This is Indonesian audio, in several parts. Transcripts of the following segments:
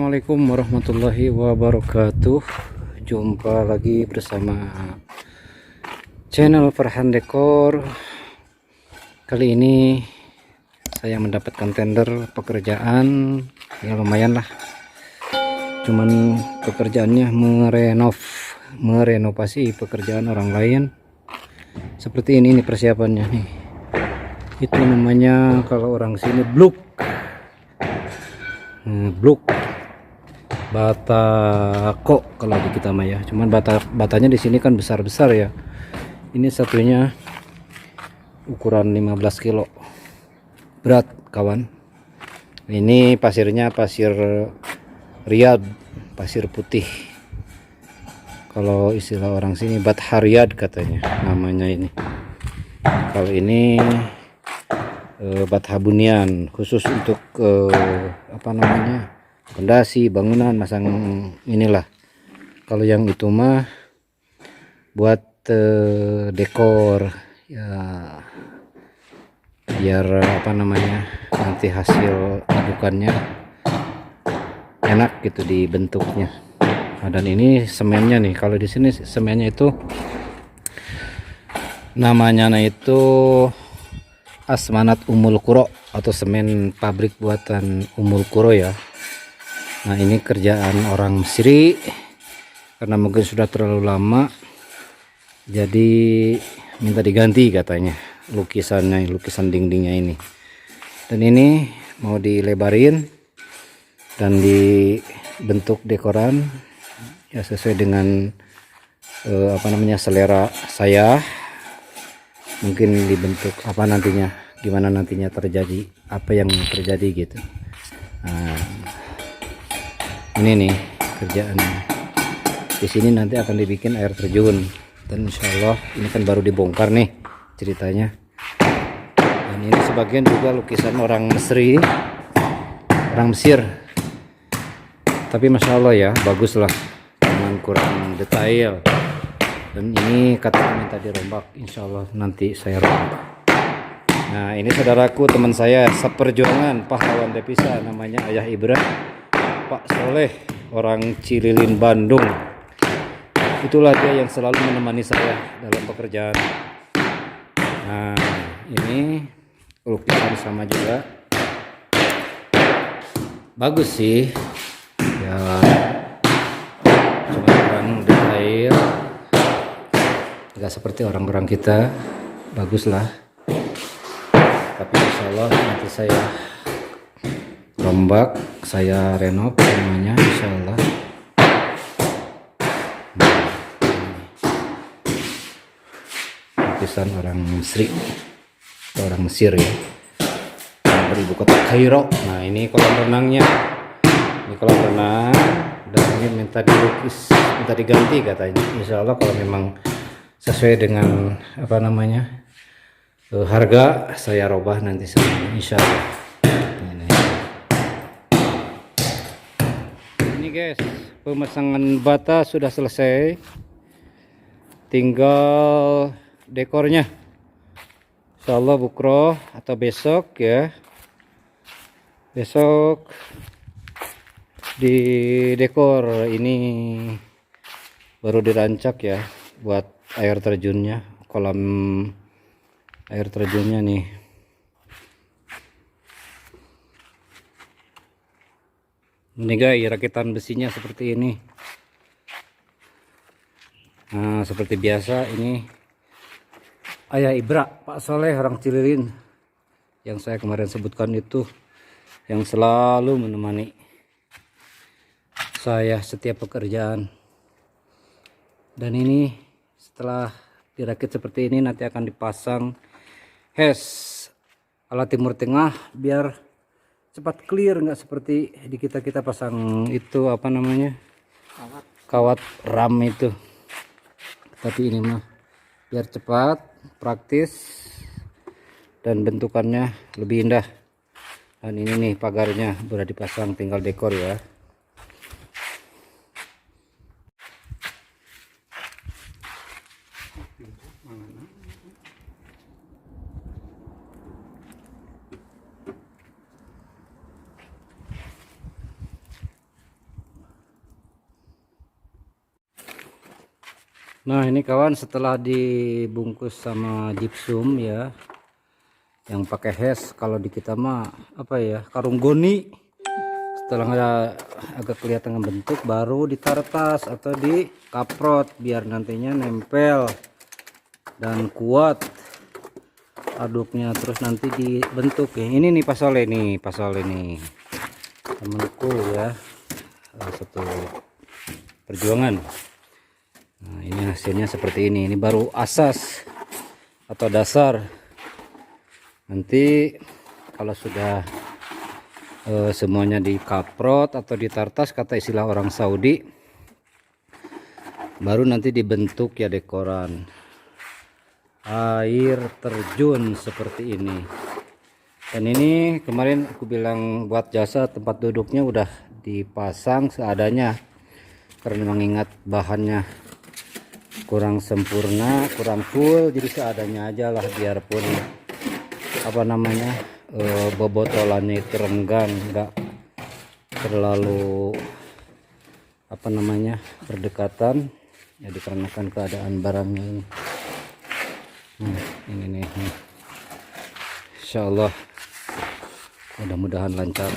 Assalamualaikum warahmatullahi wabarakatuh. Jumpa lagi bersama channel Farhan Dekor. Kali ini saya mendapatkan tender pekerjaan, ya lumayan lah. Cuman pekerjaannya merenovasi pekerjaan orang lain. Seperti ini nih persiapannya nih. Itu namanya kalau orang sini blok batako kalau di kita mah ya. Cuman batanya di sini kan besar-besar ya. Ini satunya ukuran 15 kilo berat kawan. Ini pasirnya pasir Riyadh, pasir putih. Kalau istilah orang sini Bathariad katanya namanya ini. Kalau ini Bathabunian, khusus untuk pondasi bangunan, masang inilah. Kalau yang itu mah buat dekor ya, biar nanti hasil adukannya enak gitu dibentuknya. Nah, dan ini semennya nih, kalau di sini semennya itu namanya itu Asmanat Ummul Qura atau semen pabrik buatan Ummul Qura ya. Nah, ini kerjaan orang Mesri karena mungkin sudah terlalu lama, jadi minta diganti katanya lukisannya, lukisan dindingnya ini. Dan ini mau dilebarin dan dibentuk dekoran ya sesuai dengan selera saya. Mungkin dibentuk gimana nantinya terjadi, apa yang terjadi gitu. Nah, ini nih kerjaannya. Di sini nanti akan dibikin air terjun, dan insya Allah ini kan baru dibongkar nih ceritanya. Dan ini sebagian juga lukisan orang Mesri, orang Mesir. Tapi masya Allah ya, bagus lah, cuman kurang detail. Dan ini katanya minta dirombak, insya Allah nanti saya rombak. Nah, ini saudaraku, teman saya seperjuangan, pahlawan devisa, namanya Ayah Ibra, Pak Soleh, orang Cililin, Bandung. Itulah dia yang selalu menemani saya dalam pekerjaan. Nah, ini lukisan sama juga, bagus sih ya, cuma kurang detail. Gak seperti orang-orang kita, baguslah. Tapi insya Allah nanti saya rombak, saya renov semuanya insya Allah. Lukisan orang Mesri, orang Mesir ya, beribu kota Kairo. Nah, ini kolam renangnya, ini kolam renang, dan ini minta dilukis, minta diganti katanya. Insya Allah kalau memang sesuai dengan harga, saya robah nanti semuanya insya Allah. Ini guys, pemasangan bata sudah selesai, tinggal dekornya. Insya Allah bukro atau besok ya, besok di dekor. Ini baru dirancak ya buat air terjunnya, kolam air terjunnya nih. Ini guys, rakitan besinya seperti ini. Nah, seperti biasa ini Ayah Ibra, Pak Soleh, orang Cililin, yang saya kemarin sebutkan itu, yang selalu menemani saya setiap pekerjaan. Dan ini setelah dirakit seperti ini, nanti akan dipasang hes ala Timur Tengah biar cepat clear, nggak seperti di kita pasang itu kawat ram itu. Tapi ini mah biar cepat, praktis, dan bentukannya lebih indah. Dan ini nih pagarnya sudah dipasang, tinggal dekor ya. Nah ini kawan, setelah dibungkus sama gypsum ya, yang pakai hes, kalau di kita mah apa ya, karung goni. Setelah agak kelihatan bentuk, baru ditartas atau dikaprot biar nantinya nempel dan kuat aduknya, terus nanti dibentuk ya. Ini nih pasal ini temanku ya, satu perjuangan. Nah ini hasilnya seperti ini baru asas atau dasar. Nanti kalau sudah semuanya dikaprot atau ditartas, kata istilah orang Saudi, baru nanti dibentuk ya dekoran air terjun seperti ini. Dan ini kemarin aku bilang buat jasa tempat duduknya udah dipasang seadanya, karena mengingat bahannya kurang sempurna, kurang full, jadi seadanya aja lah, biarpun apa namanya bobotolannya itu renggang, enggak terlalu apa namanya berdekatan ya, dikarenakan keadaan barangnya ini. Ini nih, insyaallah mudah-mudahan lancar,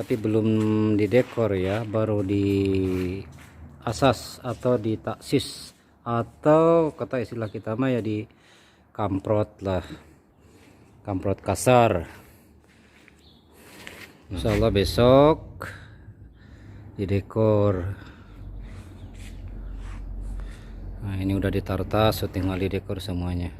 tapi belum didekor ya, baru di asas atau di taksis, atau kata istilah kita mah ya di kamprot lah, kamprot kasar. Insyaallah besok didekor. Nah ini udah ditartas, tinggal didekor semuanya.